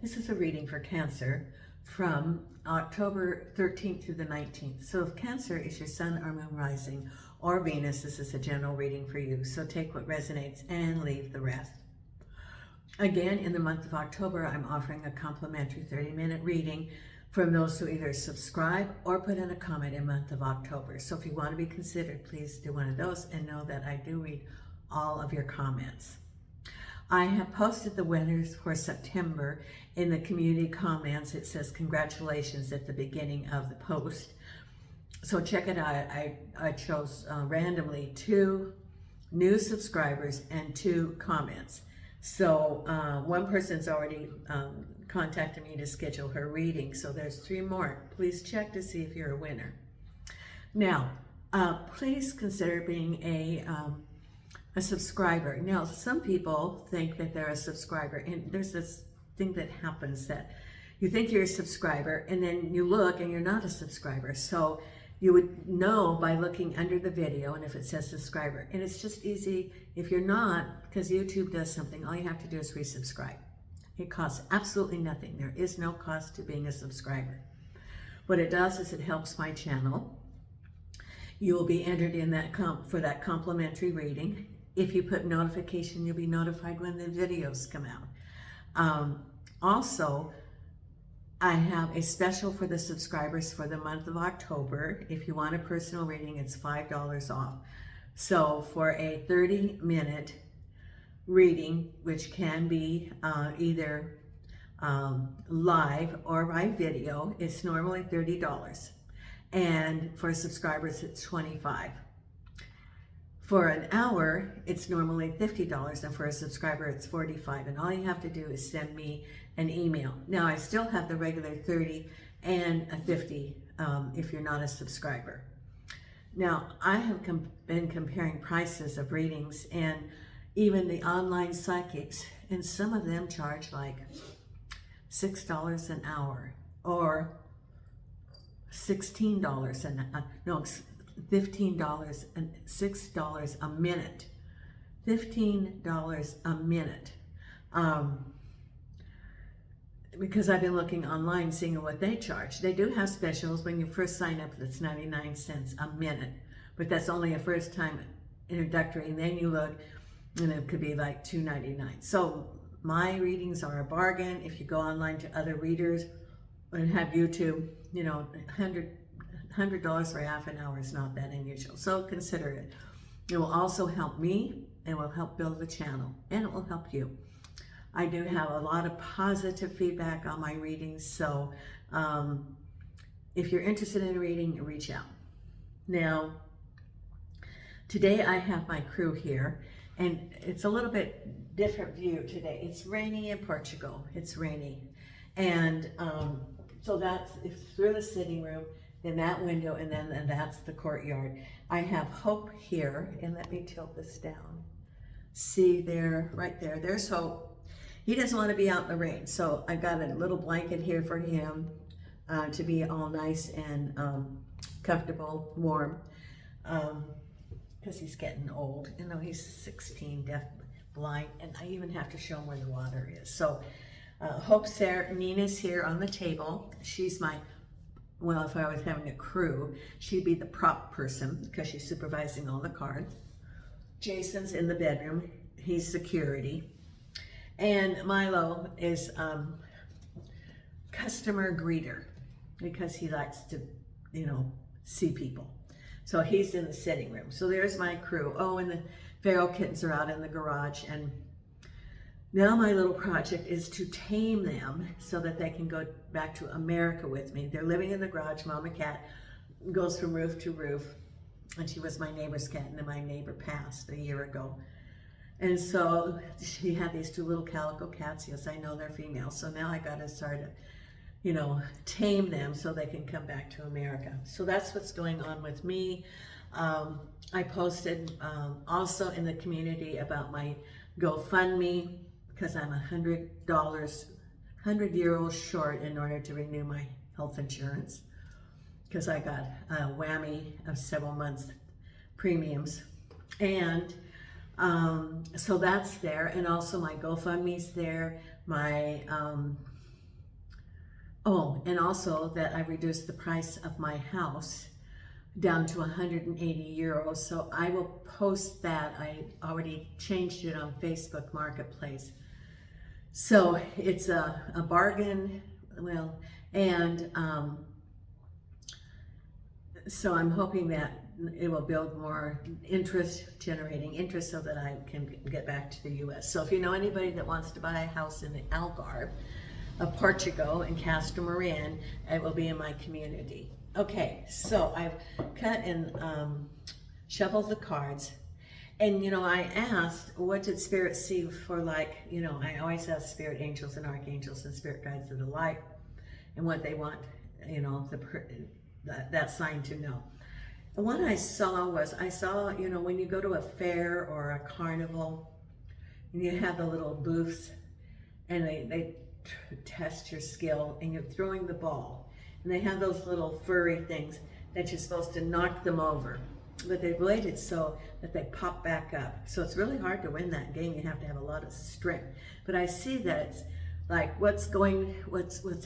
This is a reading for Cancer from October 13th through the 19th. So if Cancer is your sun or moon rising or Venus, this is a general reading for you. So take what resonates and leave the rest. Again, in the month of October, I'm offering a complimentary 30-minute reading from those who either subscribe or put in a comment in the month of October. So if you want to be considered, please do one of those and know that I do read all of your comments. I have posted the winners for September in the community comments. It says congratulations at the beginning of the post. So check it out. I chose randomly 2 new subscribers and 2 comments. So one person's already contacted me to schedule her reading. So there's 3 more. Please check to see if you're a winner. Now, please consider being a subscriber. Now, some people think that they're a subscriber, and there's this thing that happens that you think you're a subscriber, and then you look and you're not a subscriber. So you would know by looking under the video and if it says subscriber. And it's just easy if you're not, because YouTube does something, all you have to do is resubscribe. It costs absolutely nothing. There is no cost to being a subscriber. What it does is it helps my channel. You will be entered in that for that complimentary reading. If you put notification, you'll be notified when the videos come out. Also, I have a special for the subscribers for the month of October. If you want a personal reading, it's $5 off. So for a 30-minute reading, which can be either live or by video, it's normally $30. And for subscribers, it's $25. For an hour, it's normally $50, and for a subscriber, it's $45. And all you have to do is send me an email. Now, I still have the regular $30 and a $50 if you're not a subscriber. Now, I have been comparing prices of readings and even the online psychics, and some of them charge like $6 an hour or $15 and $6 a minute. $15 a minute. Because I've been looking online, seeing what they charge. They do have specials. When you first sign up, that's 99 cents a minute, but that's only a first time introductory, and then you look and it could be like $2.99. So my readings are a bargain. If you go online to other readers and have YouTube, you know, $100 for half an hour is not that unusual. So consider it. It will also help me, and will help build the channel, and it will help you. I do have a lot of positive feedback on my readings, so if you're interested in a reading, reach out. Now, today I have my crew here, and it's a little bit different view today. It's rainy in Portugal. It's rainy, and so it's through the sitting room, then that window, and then that's the courtyard. I have Hope here, and let me tilt this down. See there, right there, there's Hope. He doesn't want to be out in the rain, so I got a little blanket here for him to be all nice and comfortable, warm, because he's getting old. You know, he's 16, deaf, blind, and I even have to show him where the water is. So Hope's there. Nina's here on the table. She's my, well, if I was having a crew, she'd be the prop person because she's supervising all the cards. Jason's in the bedroom. He's security. And Milo is customer greeter because he likes to, you know, see people. So he's in the sitting room. So there's my crew. Oh, and the feral kittens are out in the garage. And now my little project is to tame them so that they can go back to America with me. They're living in the garage. Mama cat goes from roof to roof. And she was my neighbor's cat, and then my neighbor passed a year ago. And so she had these 2 little calico cats. Yes, I know they're female. So now I got to start to, you know, tame them so they can come back to America. So that's what's going on with me. I posted also in the community about my GoFundMe because I'm $100, 100 € short in order to renew my health insurance because I got a whammy of several months premiums. And so that's there, and also my GoFundMe's there, my Oh, and also that I reduced the price of my house down to 180 euros. So I will post that. I already changed it on Facebook Marketplace. So it's a bargain. Well, and so I'm hoping that it will build more interest, generating interest, so that I can get back to the US. So if you know anybody that wants to buy a house in the Algarve of Portugal in Castro Marin, it will be in my community. Okay, so I've cut and shuffled the cards. And, you know, I asked, what did Spirit see for, like, you know, I always ask Spirit angels and archangels and spirit guides of the light and what they want, you know, that sign to know. And what I saw was, you know, when you go to a fair or a carnival, and you have the little booths, and they test your skill, and you're throwing the ball, and they have those little furry things that you're supposed to knock them over, but they've laid it so that they pop back up. So it's really hard to win that game. You have to have a lot of strength. But I see that it's like what's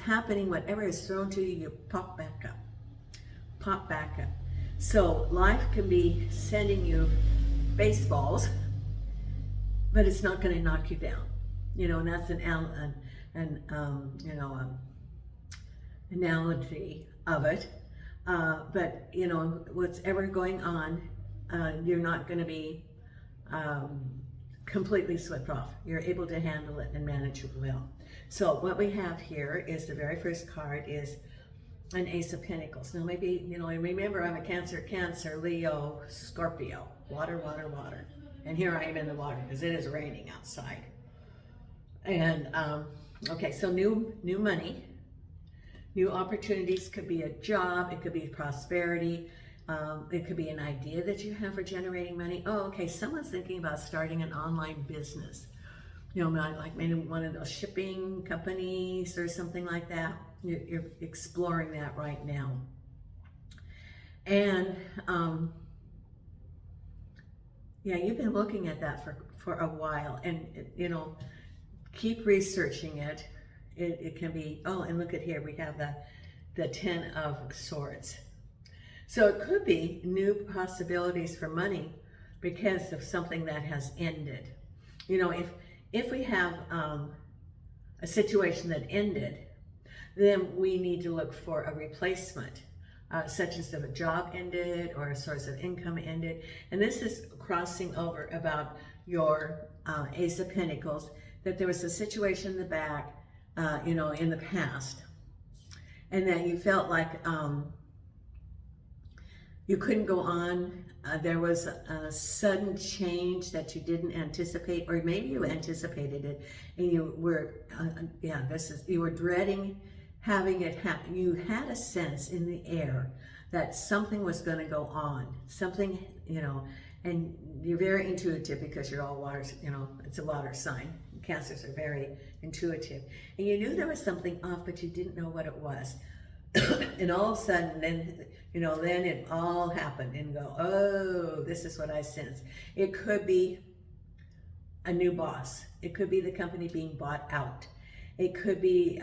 happening, whatever is thrown to you, you pop back up. Pop back up. So life can be sending you baseballs, but it's not going to knock you down. You know, and that's an analogy of it. But you know, what's ever going on, you're not going to be completely swept off. You're able to handle it and manage it well. So what we have here is, the very first card is an Ace of Pentacles. Now maybe, you know, remember I'm a Cancer, Leo, Scorpio, water, water, water. And here I am in the water because it is raining outside. And okay, so new money, new opportunities. Could be a job, it could be prosperity, it could be an idea that you have for generating money. Oh, okay, someone's thinking about starting an online business. You know, like maybe one of those shipping companies or something like that. You're exploring that right now. And yeah, you've been looking at that for a while, and you know, keep researching it. It can be, oh, and look at here, we have the Ten of Swords. So it could be new possibilities for money because of something that has ended. You know, if we have a situation that ended, then we need to look for a replacement, such as if a job ended or a source of income ended. And this is crossing over about your Ace of Pentacles, that there was a situation in the back, you know, in the past, and that you felt like you couldn't go on. There was a sudden change that you didn't anticipate, or maybe you anticipated it, and you were, you were dreading having it happen. You had a sense in the air that something was going to go on, something, you know, and you're very intuitive because you're all waters, you know, it's a water sign. Cancers are very intuitive. And you knew there was something off, but you didn't know what it was. And all of a sudden, then, you know, then it all happened, and go, oh, this is what I sense. It could be a new boss. It could be the company being bought out. It could be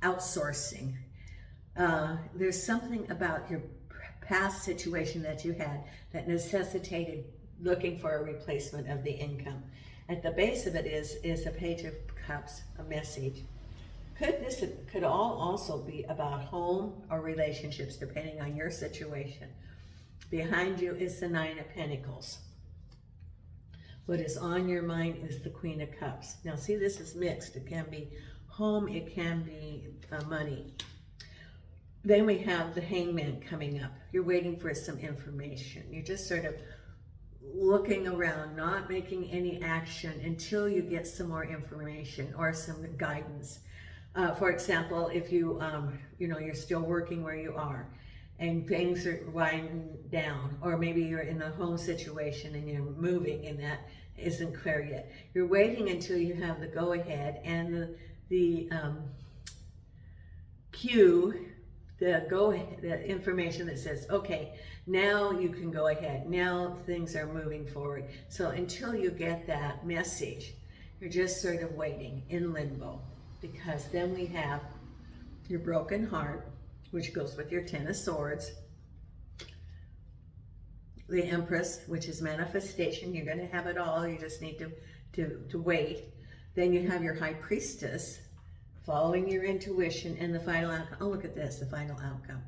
outsourcing. There's something about your past situation that you had that necessitated looking for a replacement of the income. At the base of it is a Page of Cups, a message. This could all also be about home or relationships, depending on your situation. Behind you is the Nine of Pentacles. What is on your mind is the Queen of Cups. Now see, this is mixed. It can be home, it can be money. Then we have the Hangman coming up. You're waiting for some information. You're just sort of looking around, not making any action until you get some more information or some guidance. For example, if you, you know, you're still working where you are and things are winding down, or maybe you're in a home situation and you're moving and that isn't clear yet. You're waiting until you have the go-ahead and the cue, the information that says, okay, now you can go ahead. Now things are moving forward. So until you get that message, you're just sort of waiting in limbo, because then we have your broken heart, which goes with your Ten of Swords, the Empress, which is manifestation. You're going to have it all. You just need to wait. Then you have your High Priestess, following your intuition, and the final outcome. Oh, look at this, the final outcome.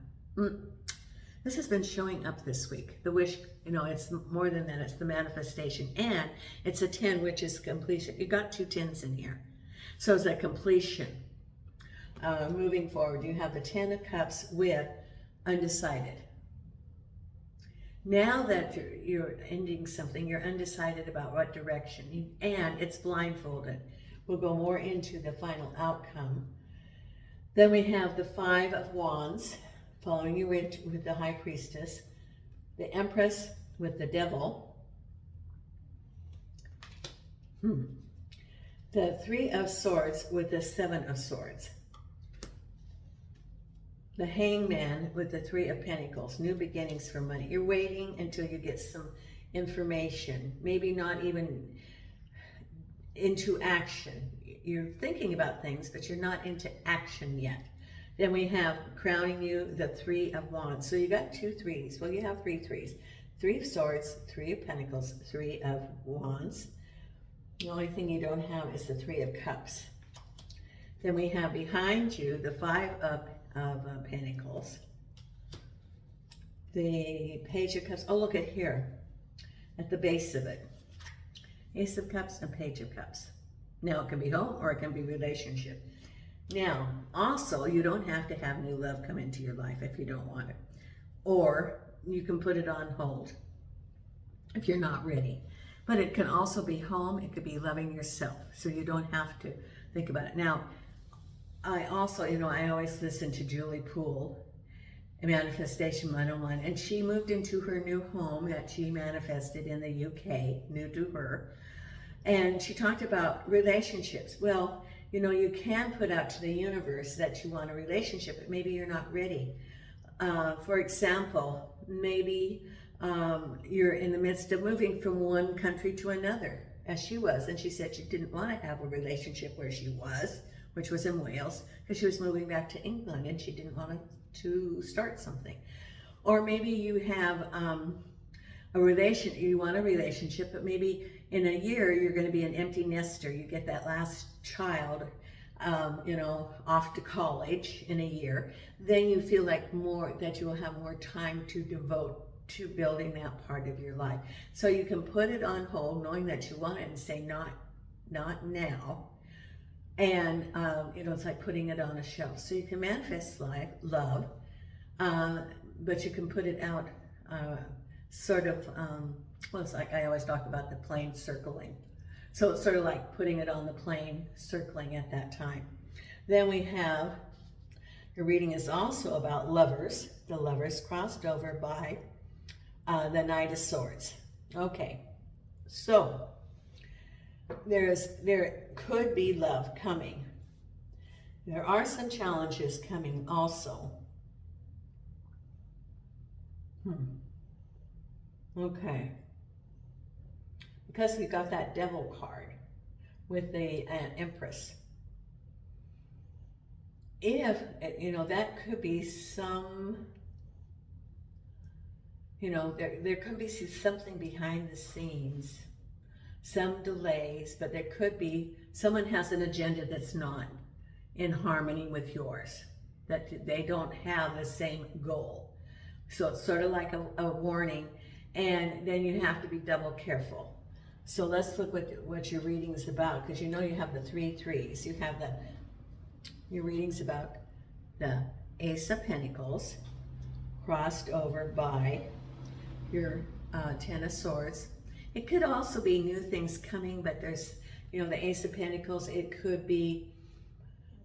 This has been showing up this week. The wish, you know, it's more than that. It's the manifestation. And it's a 10, which is completion. You got 2 10s in here. So it's a completion. Moving forward, you have the 10 of Cups with undecided. Now that you're ending something, you're undecided about what direction, and it's blindfolded. We'll go more into the final outcome. Then we have the 5 of Wands, following you with the High Priestess, the Empress with the Devil, the 3 of Swords with the 7 of Swords, the Hangman with the 3 of Pentacles, new beginnings for money. You're waiting until you get some information, maybe not even into action. You're thinking about things, but you're not into action yet. Then we have crowning you the 3 of Wands. So you got 2 3s. Well, you have 3 3s. 3 of Swords, 3 of Pentacles, 3 of Wands. The only thing you don't have is the 3 of Cups. Then we have behind you the 5 of Pentacles, the Page of Cups. Oh, look at here, at the base of it. Ace of Cups and Page of Cups. Now, it can be home or it can be relationship. Now, also, you don't have to have new love come into your life if you don't want it. Or you can put it on hold if you're not ready. But it can also be home. It could be loving yourself. So you don't have to think about it. Now, I also, you know, I always listen to Julie Poole, Manifestation 101, and she moved into her new home that she manifested in the UK, new to her. And she talked about relationships. Well, you know, you can put out to the universe that you want a relationship, but maybe you're not ready. For example, maybe you're in the midst of moving from one country to another, as she was. And she said she didn't want to have a relationship where she was, which was in Wales, because she was moving back to England and she didn't want to start something. Or maybe you have you want a relationship, but maybe in a year you're going to be an empty nester. You get that last child, you know, off to college in a year. Then you feel like that you will have more time to devote to building that part of your life. So you can put it on hold, knowing that you want it, and say not now. And you know, it's like putting it on a shelf. So you can manifest love, but you can put it out sort of, well, it's like I always talk about the plane circling. So it's sort of like putting it on the plane, circling at that time. Then we have, your reading is also about lovers. The lovers crossed over by the Knight of Swords. Okay, so there could be love coming. There are some challenges coming also. Okay. Because we got that Devil card with the Empress. If, you know, that could be some, you know, there could be something behind the scenes, some delays, but there could be, someone has an agenda that's not in harmony with yours, that they don't have the same goal. So it's sort of like a warning, and then you have to be double careful. So let's look what your reading is about, because you know you have the 3 3s. You have your reading's about the Ace of Pentacles crossed over by your 10 of Swords. It could also be new things coming, but there's, you know, the Ace of Pentacles, it could be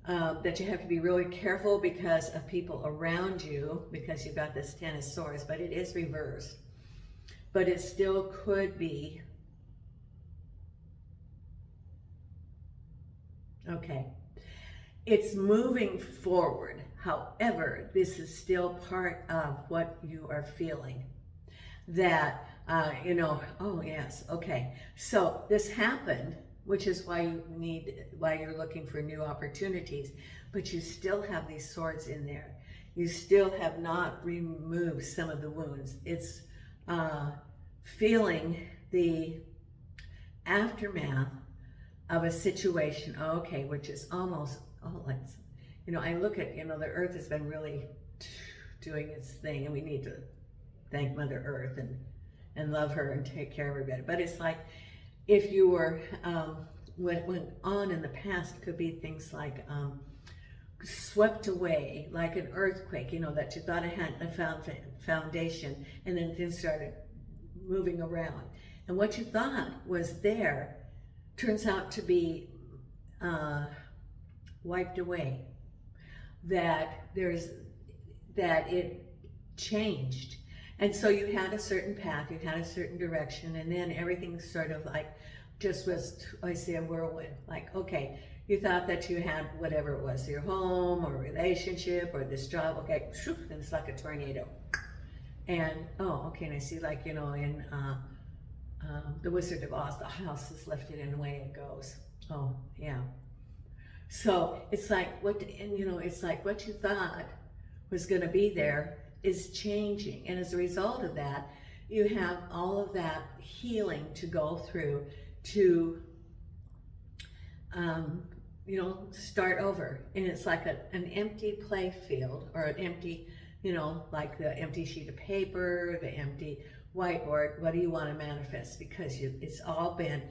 that you have to be really careful because of people around you, because you've got this 10 of Swords, but it is reversed. But it still could be, okay, it's moving forward. However, this is still part of what you are feeling. That, you know, oh yes, okay. So this happened which is why you're looking for new opportunities. But you still have these swords in there. You still have not removed some of the wounds. It's feeling the aftermath of a situation, okay, which is almost, like, I look at, the earth has been really doing its thing, and we need to thank Mother Earth and love her and take care of everybody. But it's like, if you were, what went on in the past could be things like swept away, like an earthquake, that you thought it had a foundation, and then things started moving around. And what you thought was there turns out to be wiped away. That it changed. And so you had a certain path, you had a certain direction, and then everything sort of like just was, I say, a whirlwind. Like, okay, you thought that you had whatever it was, your home or relationship or this job, okay, and it's like a tornado. And, okay, and I see, like, in The Wizard of Oz, the house is lifted and away it goes. Oh, yeah. So it's like, it's like what you thought was going to be there is changing. And as a result of that, you have all of that healing to go through to, start over. And it's like an empty play field, or an empty, like the empty sheet of paper, the empty whiteboard. What do you want to manifest? Because it's all been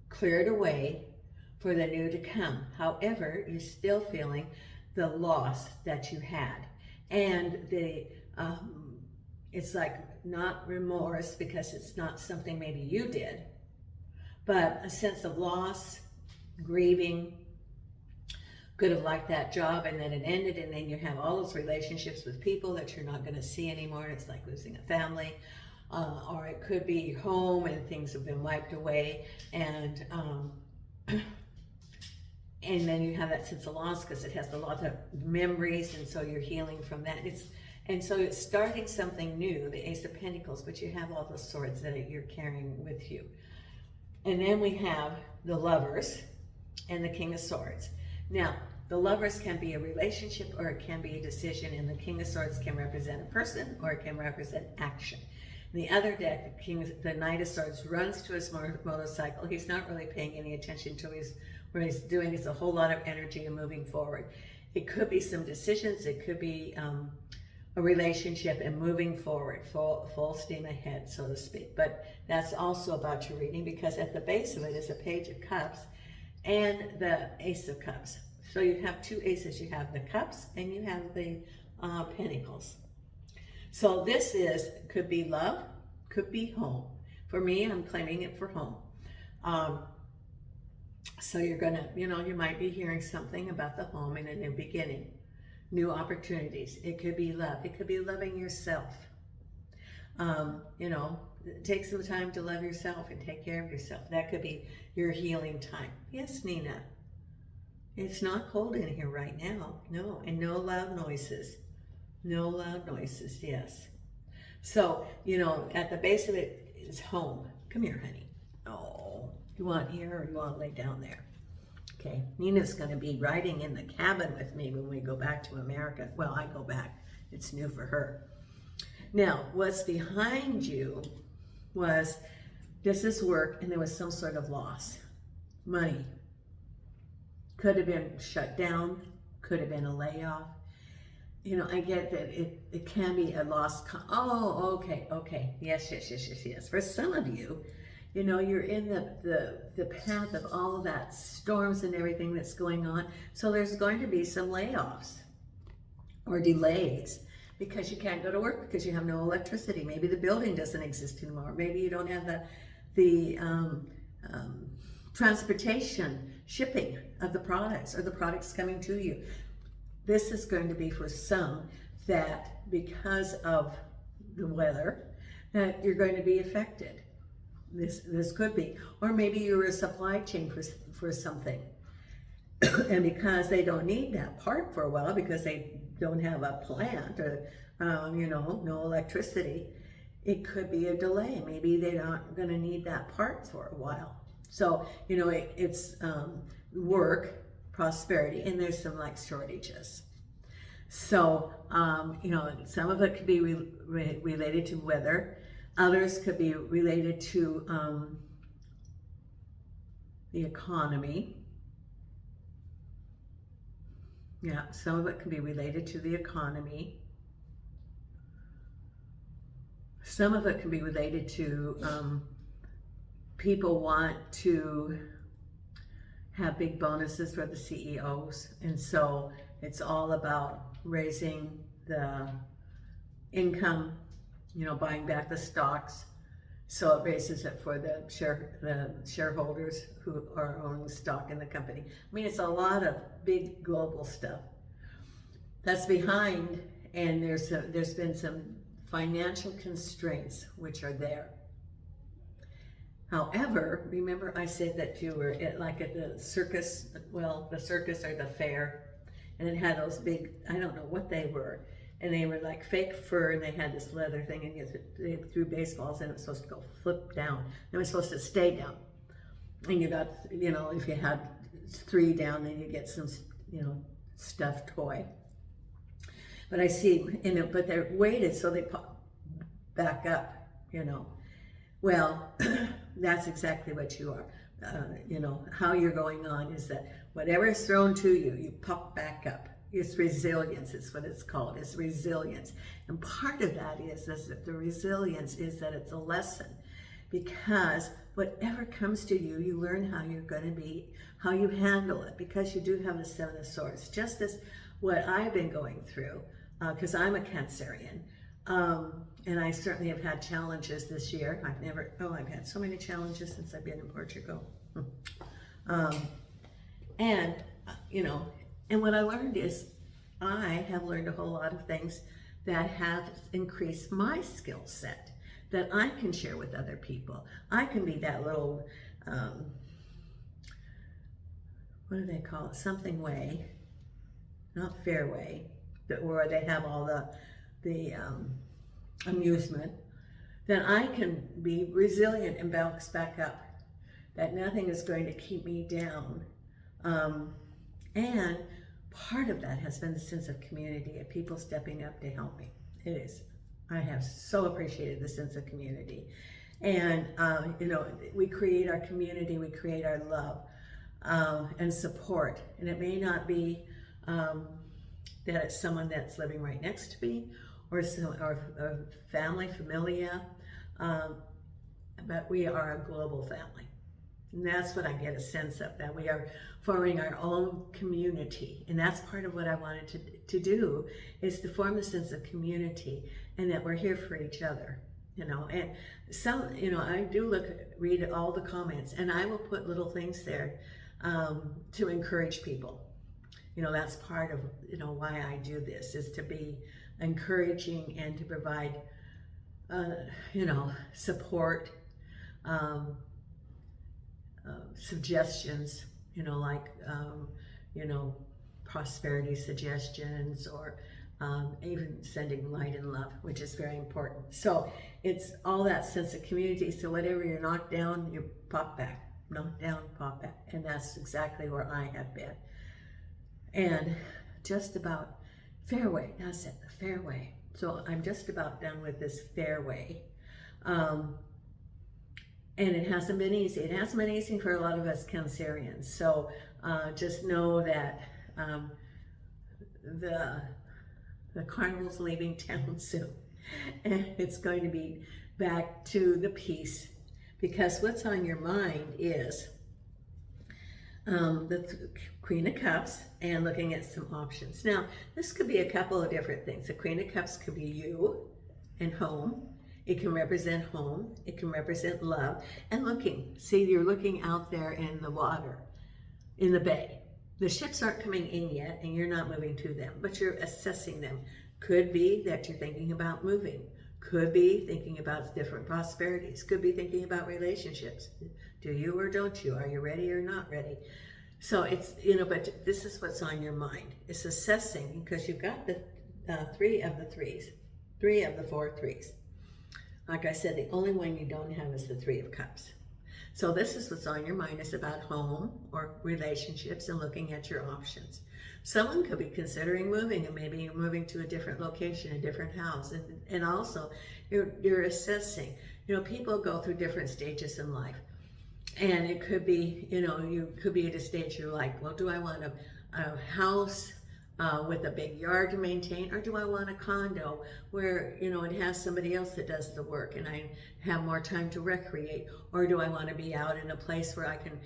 cleared away for the new to come. However, you're still feeling the loss that you had. And it's like not remorse, because it's not something maybe you did, but a sense of loss, grieving. Could have liked that job and then it ended, and then you have all those relationships with people that you're not going to see anymore. And it's like losing a family, or it could be home and things have been wiped away, and then you have that sense of loss because it has a lot of memories, and so you're healing from that. And so it's starting something new, the Ace of Pentacles, but you have all the swords that you're carrying with you. And then we have the Lovers and the King of Swords. Now, the Lovers can be a relationship or it can be a decision, and the King of Swords can represent a person or it can represent action. The other deck, the Knight of Swords, runs to his motorcycle. He's not really paying any attention to what he's doing. It's a whole lot of energy and moving forward. It could be some decisions. It could be a relationship and moving forward, full steam ahead, so to speak. But that's also about your reading, because at the base of it is a Page of Cups and the Ace of Cups. So you have two aces. You have the Cups and you have the Pentacles. So this could be love, could be home. For me, I'm claiming it for home. So you're gonna, you might be hearing something about the home in a new beginning, new opportunities. It could be love. It could be loving yourself. Take some time to love yourself and take care of yourself. That could be your healing time. Yes, Nina. It's not cold in here right now. No, and no loud noises. No loud noises, yes. So, at the base of it is home. Come here, honey. Oh, you want here or you want to lay down there? Okay, Nina's going to be riding in the cabin with me when we go back to America. Well, I go back. It's new for her. Now, what's behind you was, this is work, and there was some sort of loss. Money. Could have been shut down. Could have been a layoff. I get that it can be a lost. Okay. Yes. For some of you, you're in the path of all of that storms and everything that's going on. So there's going to be some layoffs or delays because you can't go to work because you have no electricity. Maybe the building doesn't exist anymore. Maybe you don't have the transportation, shipping of the products, or the products coming to you. This is going to be for some that because of the weather that you're going to be affected. This could be, or maybe you're a supply chain for something, and because they don't need that part for a while because they don't have a plant or no electricity, it could be a delay. Maybe they're not going to need that part for a while. So, you know, it's work, prosperity, and there's some like shortages. So, you know, some of it could be related to weather. Others could be related to the economy. Yeah, some of it can be related to the economy. Some of it can be related to people want to have big bonuses for the CEOs, and so it's all about raising the income, you know, buying back the stocks, so it raises it for the shareholders who are owning stock in the company. I mean, it's a lot of big global stuff that's behind, and there's been some financial constraints which are there. However, remember I said that you were at the circus, well, the circus or the fair, and it had those big, I don't know what they were, and they were like fake fur, and they had this leather thing, and they threw baseballs, and it was supposed to go flip down. It was supposed to stay down. And you got, you know, if you had 3 down, then you get some, you know, stuffed toy. But I see, but they're weighted, so they pop back up, you know. Well, that's exactly what you are. You know, how you're going on is that whatever is thrown to you, you pop back up. It's resilience, it's what it's called, it's resilience. And part of that is that the resilience is that it's a lesson, because whatever comes to you, you learn how you're going to be, how you handle it, because you do have the 7 of Swords, just as what I've been going through, because I'm a Cancerian. And I certainly have had challenges this year. I've had so many challenges since I've been in Portugal. And, you know, and what I learned is I have learned a whole lot of things that have increased my skill set that I can share with other people. I can be that little, what do they call it? Something way, not fairway, where they have all the amusement, then I can be resilient and bounce back up, that nothing is going to keep me down. And part of that has been the sense of community, of people stepping up to help me. It is. I have so appreciated the sense of community. And, you know, we create our community, we create our love and support. And it may not be that it's someone that's living right next to me, or family, familia, but we are a global family. And that's what I get a sense of, that we are forming our own community. And that's part of what I wanted to do, is to form a sense of community, and that we're here for each other, you know. And some, you know, I do read all the comments, and I will put little things there to encourage people. You know, that's part of, you know, why I do this, is to be encouraging and to provide, you know, support, suggestions, you know, like, you know, prosperity suggestions, or even sending light and love, which is very important. So it's all that sense of community. So whatever you're knocked down, you pop back, knocked down, pop back. And that's exactly where I have been. And just about fairway, that's it, the fairway. So I'm just about done with this fairway. And it hasn't been easy. It hasn't been easy for a lot of us Cancerians. So just know that the carnival's leaving town soon. And it's going to be back to the peace, because what's on your mind is the Queen of Cups, and looking at some options. Now, this could be a couple of different things. The Queen of Cups could be you and home. It can represent home. It can represent love. And looking, see, you're looking out there in the water, in the bay. The ships aren't coming in yet, and you're not moving to them, but you're assessing them. Could be that you're thinking about moving. Could be thinking about different prosperities. Could be thinking about relationships. Do you or don't you? Are you ready or not ready? So it's, you know, but this is what's on your mind. It's assessing, because you've got the 3 of the 3s, 3 of the 4 3s. Like I said, the only one you don't have is the 3 of Cups. So this is what's on your mind, is about home or relationships and looking at your options. Someone could be considering moving, and maybe you're moving to a different location, a different house, and also you're assessing. You know, people go through different stages in life, and it could be, you know, you could be at a stage you're like, well, do I want a house with a big yard to maintain, or do I want a condo where, you know, it has somebody else that does the work and I have more time to recreate, or do I want to be out in a place where I can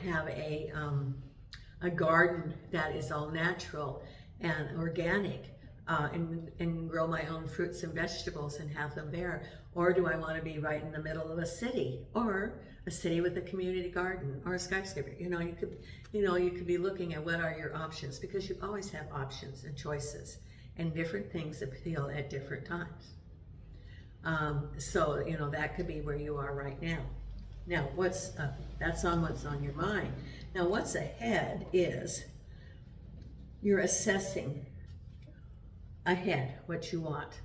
have a garden that is all natural and organic, and grow my own fruits and vegetables and have them there? Or do I want to be right in the middle of a city, or a city with a community garden, or a skyscraper? You know, you could be looking at what are your options, because you always have options and choices, and different things appeal at different times. So, you know, that could be where you are right now. Now, that's on what's on your mind. Now, what's ahead is you're assessing ahead what you want.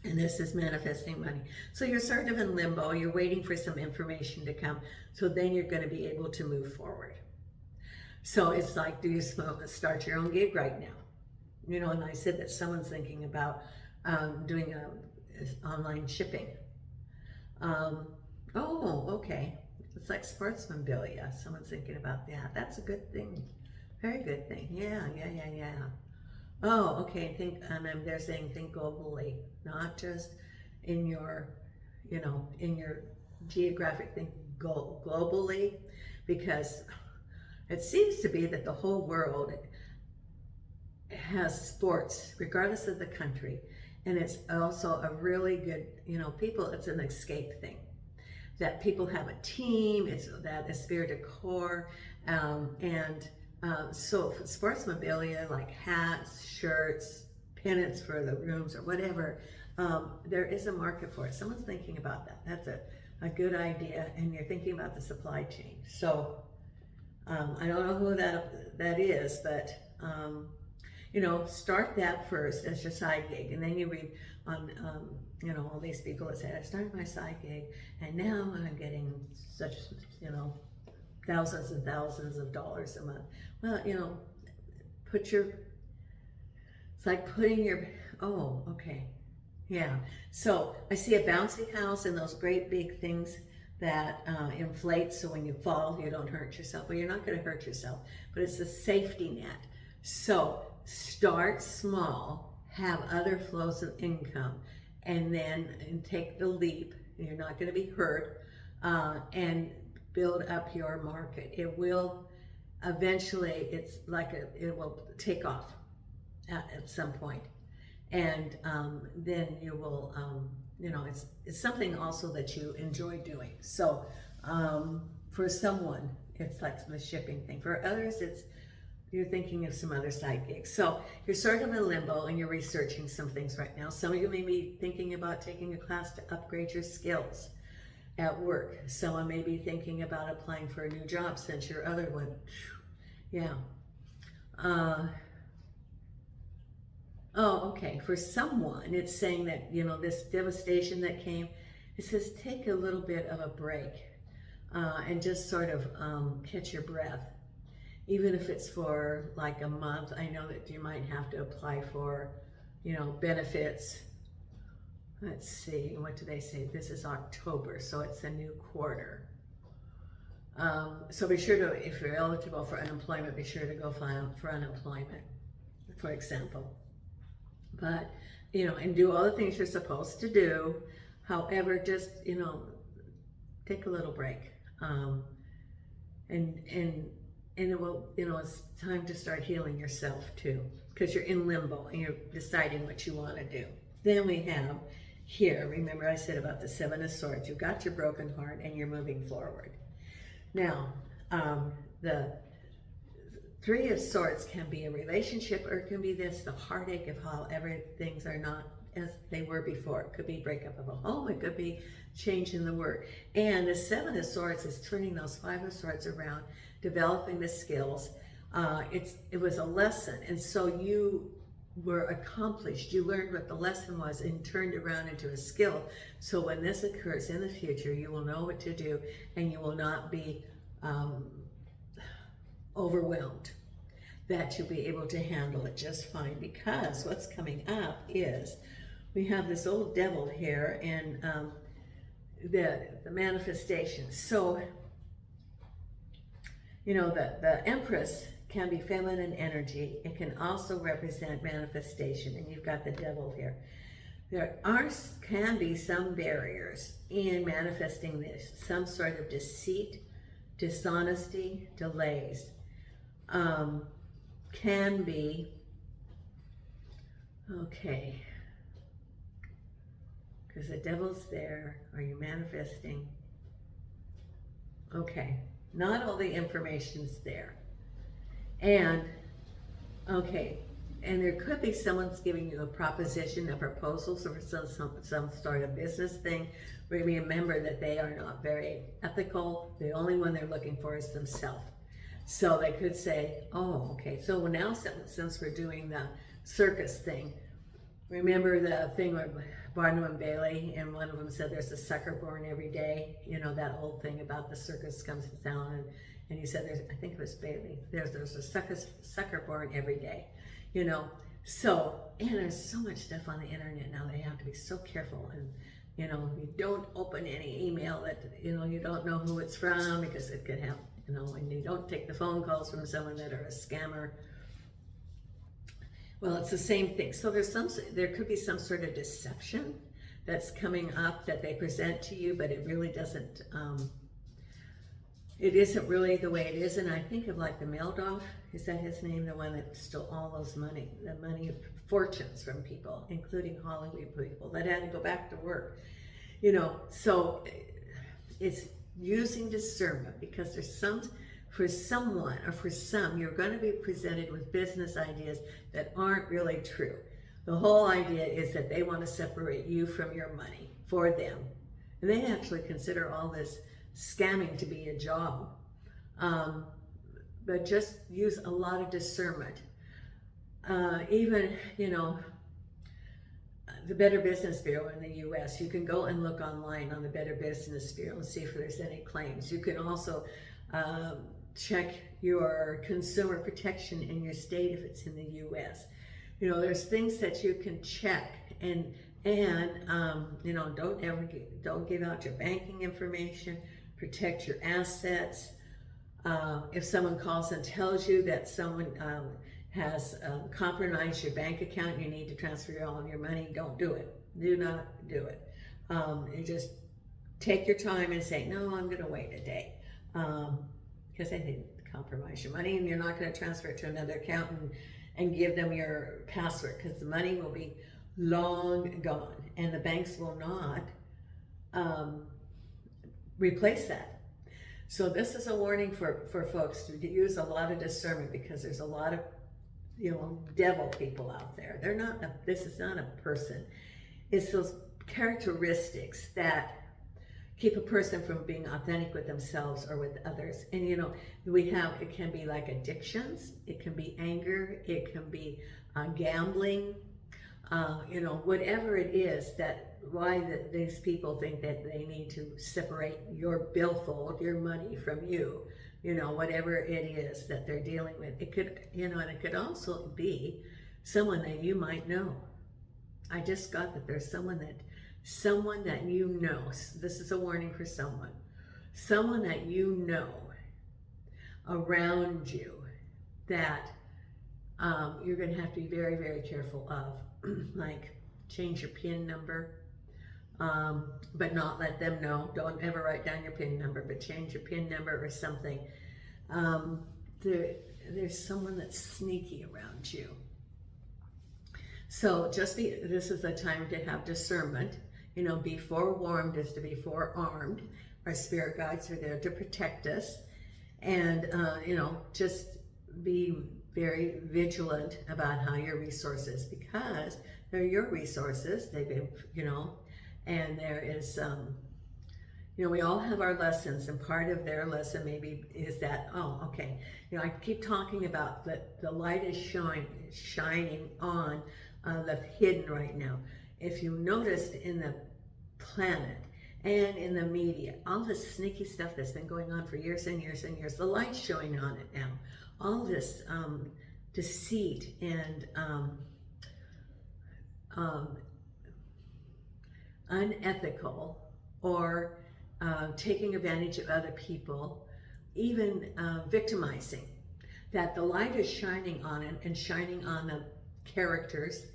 And this is manifesting money. So you're sort of in limbo. You're waiting for some information to come. So then you're going to be able to move forward. So it's like, do you start your own gig right now? You know, and I said that someone's thinking about doing online shipping. Oh, okay. It's like sports memorabilia. Someone's thinking about that. That's a good thing. Very good thing. Yeah. Oh, okay. And they're saying think globally, not just in your, you know, in your geographic thing, globally, because it seems to be that the whole world has sports, regardless of the country, and it's also a really good, you know, people. It's an escape thing. That people have a team. It's that esprit de corps, so for sports memorabilia like hats, shirts, pennants for the rooms, or whatever, there is a market for it. Someone's thinking about that. That's a good idea, and you're thinking about the supply chain. So I don't know who that is, but you know, start that first as your side gig, and then you read on you know, all these people that say, I started my side gig and now I'm getting such, you know, thousands and thousands of dollars a month. Well, you know, it's like putting your, oh, okay, yeah. So I see a bouncy house and those great big things that inflate, so when you fall, you don't hurt yourself. Well, you're not going to hurt yourself, but it's a safety net. So start small, have other flows of income, and then take the leap. You're not going to be hurt, and build up your market. It will eventually, it's like it will take off at some point, and then you will, you know, it's something also that you enjoy doing. So for someone, it's like the shipping thing. For others, you're thinking of some other side gigs. So you're sort of in limbo and you're researching some things right now. Some of you may be thinking about taking a class to upgrade your skills at work. Someone may be thinking about applying for a new job since your other one, yeah. Oh, okay. For someone, it's saying that, you know, this devastation that came, it says take a little bit of a break and just sort of catch your breath. Even if it's for like a month. I know that you might have to apply for, you know, benefits. Let's see, what do they say? This is October, so it's a new quarter. So be sure to, if you're eligible for unemployment, be sure to go file for unemployment, for example. But, you know, and do all the things you're supposed to do. However, just, you know, take a little break. And it will, you know, it's time to start healing yourself too, because you're in limbo and you're deciding what you want to do. Then we have here, remember I said about the Seven of Swords, you've got your broken heart and you're moving forward. Now, the Three of Swords can be a relationship, or it can be the heartache of how things are not as they were before. It could be breakup of a home, it could be change in the work. And the Seven of Swords is turning those Five of Swords around, developing the skills. It was a lesson, and so you were accomplished. You learned what the lesson was and turned around into a skill. So when this occurs in the future, you will know what to do and you will not be overwhelmed. That you'll be able to handle it just fine, because what's coming up is we have this old devil here and the manifestation. So, you know, the Empress can be feminine energy. It can also represent manifestation, and you've got the devil here. There can be some barriers in manifesting this, some sort of deceit, dishonesty, delays. Can be, okay, because the devil's there. Are you manifesting? Okay, not all the information's there. And, okay, and there could be someone's giving you a proposition, a proposal for some sort of business thing. Remember that they are not very ethical. The only one they're looking for is themselves. So they could say, oh, okay, so now since we're doing the circus thing, remember the thing with Barnum and Bailey, and one of them said there's a sucker born every day, you know, that old thing about the circus comes to town, and he said, I think it was Bailey, there's a sucker born every day, you know. So, and there's so much stuff on the internet now, they have to be so careful, and you know, you don't open any email that, you know, you don't know who it's from, because it could have, you know, and you don't take the phone calls from someone that are a scammer. Well, it's the same thing. So there could be some sort of deception that's coming up that they present to you, but it really doesn't, it isn't really the way it is. And I think of like the Madoff, is that his name? The one that stole all those the money fortunes from people, including Hollywood people that had to go back to work, you know. So it's using discernment, because there's for someone or for some, you're going to be presented with business ideas that aren't really true. The whole idea is that they want to separate you from your money for them. And they actually consider all this scamming to be a job. But just use a lot of discernment. Even, you know, the Better Business Bureau in the US, you can go and look online on the Better Business Bureau and see if there's any claims. You can also check your consumer protection in your state if it's in the US. You know, there's things that you can check, and you know, don't give out your banking information. Protect your assets. If someone calls and tells you that someone has compromised your bank account, you need to transfer all of your money, don't do it. Do not do it. You just take your time and say, no, I'm going to wait a day. Because they didn't compromise your money, and you're not going to transfer it to another account and give them your password, because the money will be long gone, and the banks will not replace that. So this is a warning for folks to use a lot of discernment, because there's a lot of, you know, devil people out there. They're not this is not a person. It's those characteristics that keep a person from being authentic with themselves or with others. And you know, it can be like addictions, it can be anger, it can be gambling, you know, whatever it is these people think that they need to separate your billfold, your money from you, you know, whatever it is that they're dealing with. It could, you know, and it could also be someone that you might know. I just got that there's someone that you know. This is a warning for someone that you know around you that you're going to have to be very, very careful of. Like, change your PIN number, but not let them know. Don't ever write down your PIN number, but change your PIN number or something. There's someone that's sneaky around you. So this is the time to have discernment. You know, be forewarned is to be forearmed. Our spirit guides are there to protect us. And, you know, just be very vigilant about how your resources, because they're your resources. They've been, you know, and there is, we all have our lessons, and part of their lesson maybe is that, oh, okay, I keep talking about that the light is shining on the hidden right now. If you noticed in the planet and in the media, all this sneaky stuff that's been going on for years and years and years, the light's showing on it now. All this deceit and unethical or taking advantage of other people, even victimizing, that the light is shining on it and shining on the characters,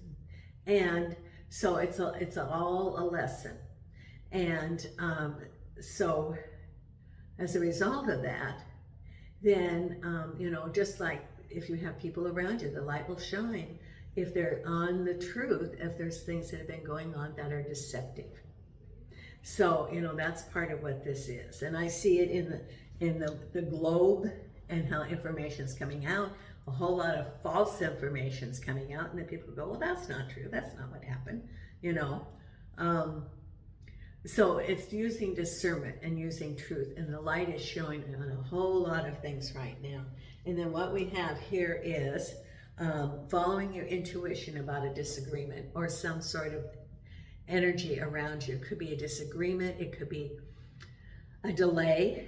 and so it's all a lesson. And so as a result of that, then just like if you have people around you, the light will shine if they're on the truth, if there's things that have been going on that are deceptive. So, that's part of what this is. And I see it in the globe and how information's coming out. A whole lot of false information's coming out, and then people go, well, that's not true. That's not what happened, So it's using discernment and using truth, and the light is showing on a whole lot of things right now. And then what we have here is following your intuition about a disagreement or some sort of energy around you. It could be a disagreement, it could be a delay,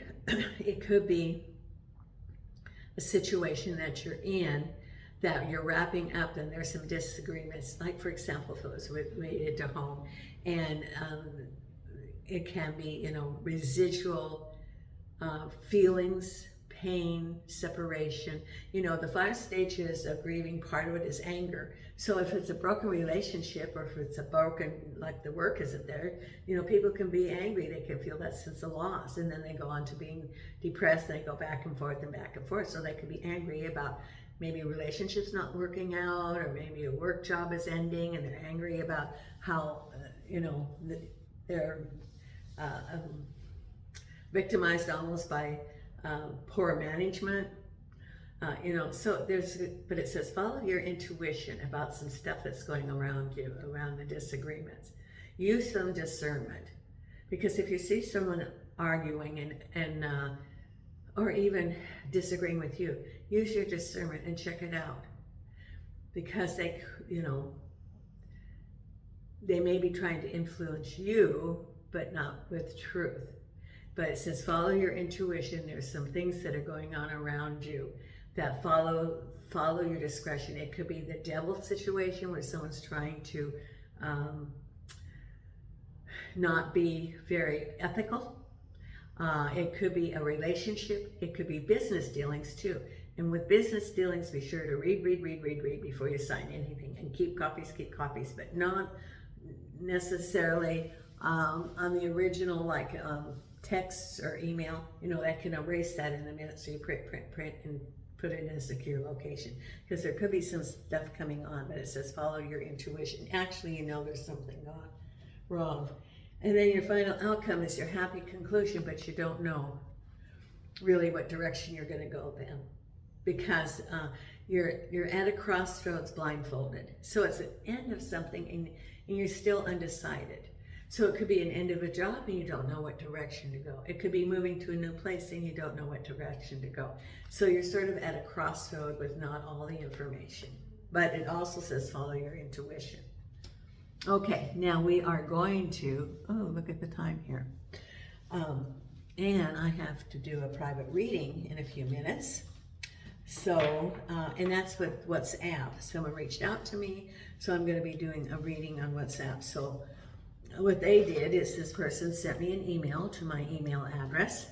it could be a situation that you're in that you're wrapping up and there's some disagreements. Like, for example, if it was related to home, and it can be, residual feelings, pain, separation. The 5 stages of grieving, part of it is anger. So if it's a broken relationship, or if it's a broken, like the work isn't there, people can be angry. They can feel that sense of loss, and then they go on to being depressed. They go back and forth and back and forth. So they could be angry about maybe a relationship's not working out, or maybe a work job is ending, and they're angry about how, they're victimized almost by poor management. So but it says follow your intuition about some stuff that's going around you, around the disagreements. Use some discernment, because if you see someone arguing and or even disagreeing with you, use your discernment and check it out, because they may be trying to influence you, but not with truth. But it says follow your intuition. There's some things that are going on around you that follow your discretion. It could be the devil situation where someone's trying to not be very ethical. It could be a relationship. It could be business dealings too. And with business dealings, be sure to read before you sign anything, and keep copies, but not necessarily on the original, like texts or email. That can erase that in a minute, so you print and put it in a secure location, because there could be some stuff coming on, but it says follow your intuition. Actually, there's something gone wrong. And then your final outcome is your happy conclusion, but you don't know really what direction you're going to go then, because you're at a crossroads blindfolded. So it's an end of something, and you're still undecided. So it could be an end of a job and you don't know what direction to go. It could be moving to a new place and you don't know what direction to go. So you're sort of at a crossroad with not all the information. But it also says follow your intuition. Okay, now we are going to, look at the time here. And I have to do a private reading in a few minutes. So, and that's with WhatsApp. Someone reached out to me, so I'm going to be doing a reading on WhatsApp. So what they did is this person sent me an email to my email address,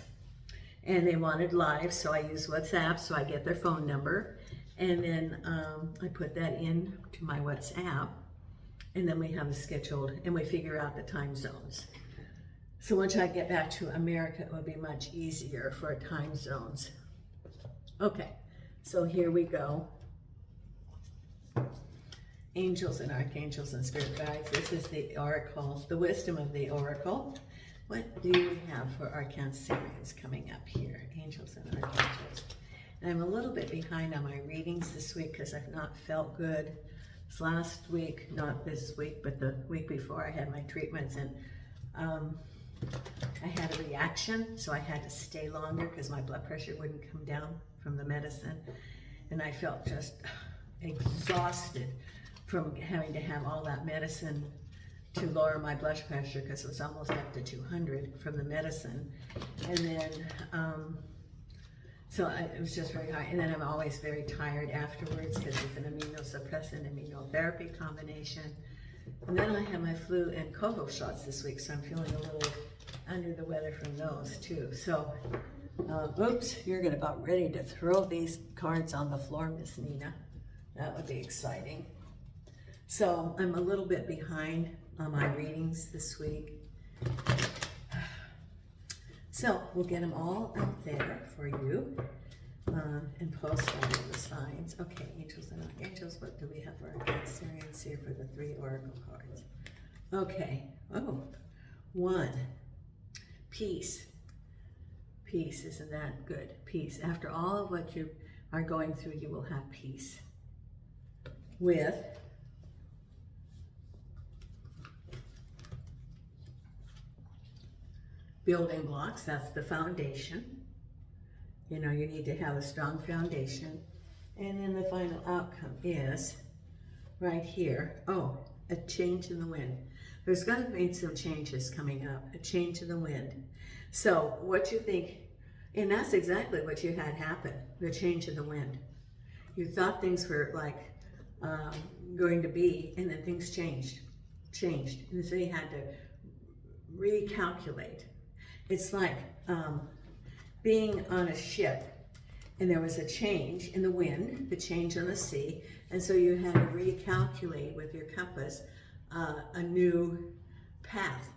and they wanted live, so I use WhatsApp, so I get their phone number, and then I put that in to my WhatsApp, and then we have a scheduled, and we figure out the time zones. So once I get back to America, it will be much easier for time zones. Okay, so here we go. Angels and archangels and spirit guides. This is the oracle, the wisdom of the oracle. What do we have for our Cancerians coming up here? Angels and archangels. And I'm a little bit behind on my readings this week because I've not felt good. This last week, not this week, but the week before, I had my treatments, and I had a reaction, so I had to stay longer because my blood pressure wouldn't come down from the medicine. And I felt just exhausted from having to have all that medicine to lower my blood pressure because it was almost up to 200 from the medicine. And then, it was just very high. And then I'm always very tired afterwards because it's an immunosuppressant immunotherapy combination. And then I had my flu and COVID shots this week, so I'm feeling a little under the weather from those too. So, oops, you're about ready to throw these cards on the floor, Miss Nina. That would be exciting. So I'm a little bit behind on my readings this week. So we'll get them all out there for you and post all of the signs. Okay, angels and archangels, what do we have for our Cancerians here for the 3 oracle cards? Okay, oh, 1, peace. Peace, isn't that good? Peace. After all of what you are going through, you will have peace. With building blocks, that's the foundation. You know, you need to have a strong foundation. And then the final outcome is right here. Oh, a change in the wind. There's going to be some changes coming up, a change in the wind. So what you think, and that's exactly what you had happen, the change in the wind. You thought things were like going to be, and then things changed. And so you had to recalculate. It's like being on a ship, and there was a change in the wind, the change on the sea, and so you had to recalculate with your compass a new path.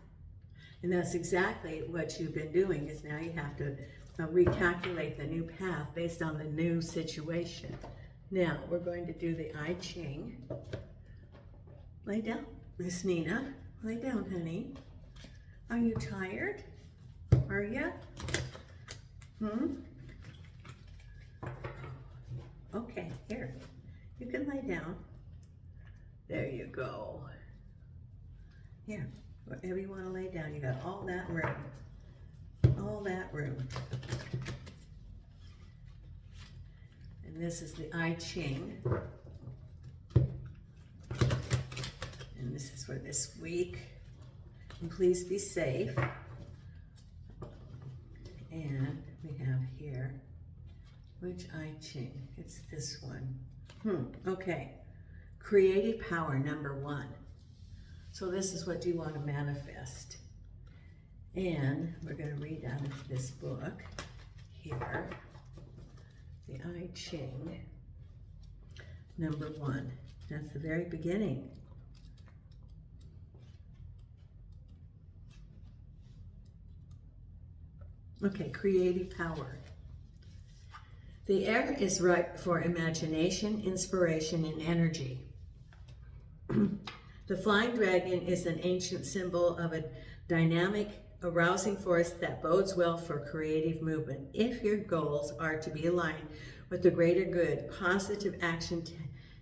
And that's exactly what you've been doing, is now you have to recalculate the new path based on the new situation. Now, we're going to do the I Ching. Lay down, Miss Nina. Lay down, honey. Are you tired? Are you? Okay, here. You can lay down. There you go. Here, wherever you want to lay down. You got all that room. All that room. And this is the I Ching. And this is for this week. And please be safe. And we have here, which I Ching? It's this one. Okay. Creative power, number 1. So this is what you want to manifest. And we're going to read out of this book here. The I Ching, number 1. That's the very beginning. Okay, creative power. The air is ripe for imagination, inspiration, and energy. The flying dragon is an ancient symbol of a dynamic, arousing force that bodes well for creative movement. If your goals are to be aligned with the greater good, positive action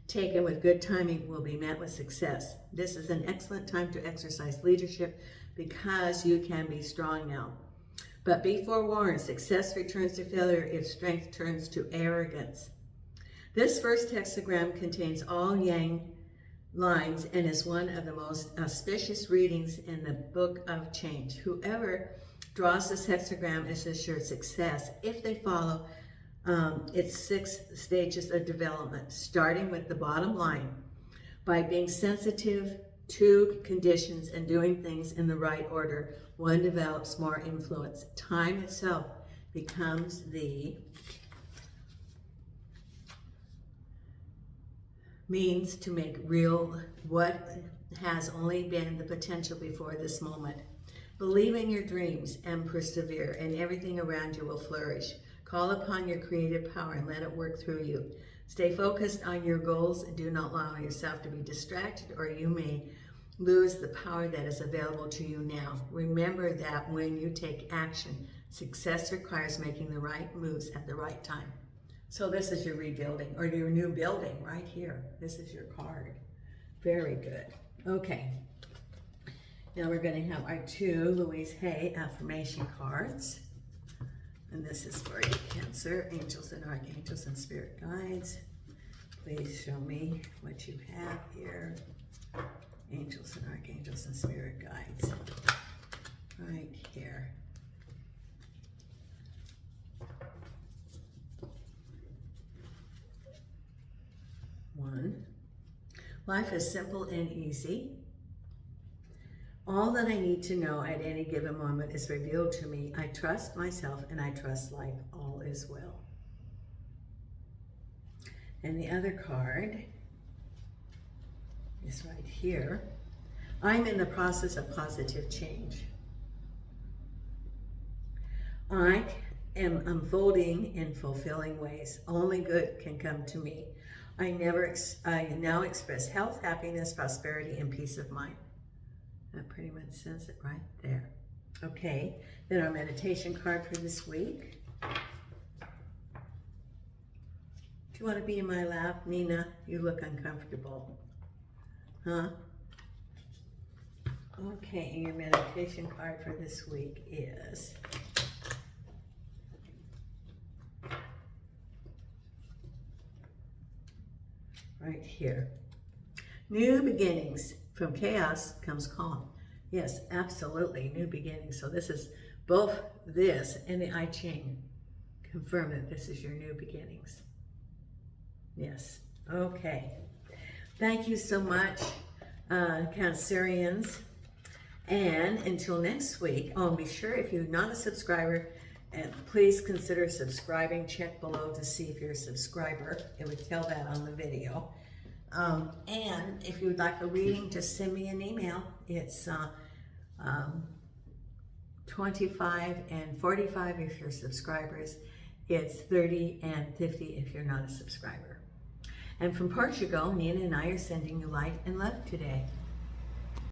taken with good timing will be met with success. This is an excellent time to exercise leadership because you can be strong now. But be forewarned, success returns to failure if strength turns to arrogance. This first hexagram contains all yang lines and is one of the most auspicious readings in the Book of Change. Whoever draws this hexagram is assured success if they follow its 6 stages of development, starting with the bottom line. By being sensitive to conditions and doing things in the right order, one develops more influence. Time itself becomes the means to make real what has only been the potential before this moment. Believe in your dreams and persevere, and everything around you will flourish. Call upon your creative power and let it work through you. Stay focused on your goals and do not allow yourself to be distracted, or you may lose the power that is available to you now. Remember that when you take action, success requires making the right moves at the right time. So this is your rebuilding, or your new building right here. This is your card. Very good. Okay. Now we're going to have our 2 Louise Hay affirmation cards. And this is for you, Cancer. Angels and archangels and spirit guides. Please show me what you have here. Angels and archangels and spirit guides. Right here. 1. Life is simple and easy. All that I need to know at any given moment is revealed to me. I trust myself and I trust life. All is well. And the other card is right here. I'm in the process of positive change. I am unfolding in fulfilling ways. Only good can come to me. I now express health, happiness, prosperity, and peace of mind. That pretty much says it right there. Okay, then our meditation card for this week. Do you want to be in my lap, Nina? You look uncomfortable. Huh? Okay, and your meditation card for this week is right here. New beginnings. From chaos comes calm. Yes, absolutely, new beginnings. So this is both this and the I Ching. Confirm that this is your new beginnings. Yes, okay. Thank you so much, Cancerians. And until next week, oh, and be sure if you're not a subscriber, and please consider subscribing. Check below to see if you're a subscriber. It would tell that on the video. And if you would like a reading, just send me an email. It's 25 and 45 if you're subscribers. It's 30 and 50 if you're not a subscriber. And from Portugal, Nina and I are sending you light and love today.